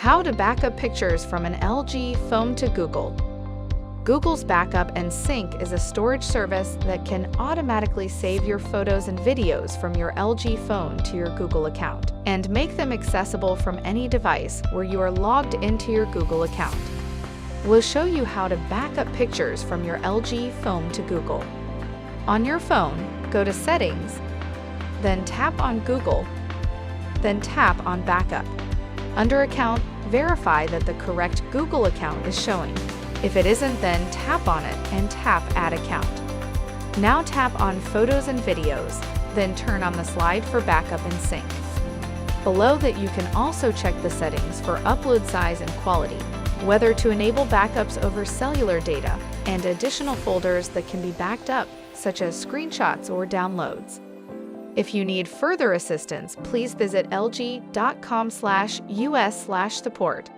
How to backup pictures from an LG phone to Google. Google's Backup and Sync is a storage service that can automatically save your photos and videos from your LG phone to your Google account and make them accessible from any device where you are logged into your Google account. We'll show you how to backup pictures from your LG phone to Google. On your phone, go to Settings, then tap on Google, then tap on Backup. Under Account, verify that the correct Google account is showing. If it isn't, then tap on it and tap Add Account. Now tap on Photos and Videos, then turn on the slide for Backup and Sync. Below that, you can also check the settings for upload size and quality, whether to enable backups over cellular data, and additional folders that can be backed up, such as screenshots or downloads. If you need further assistance, please visit lg.com/us/support.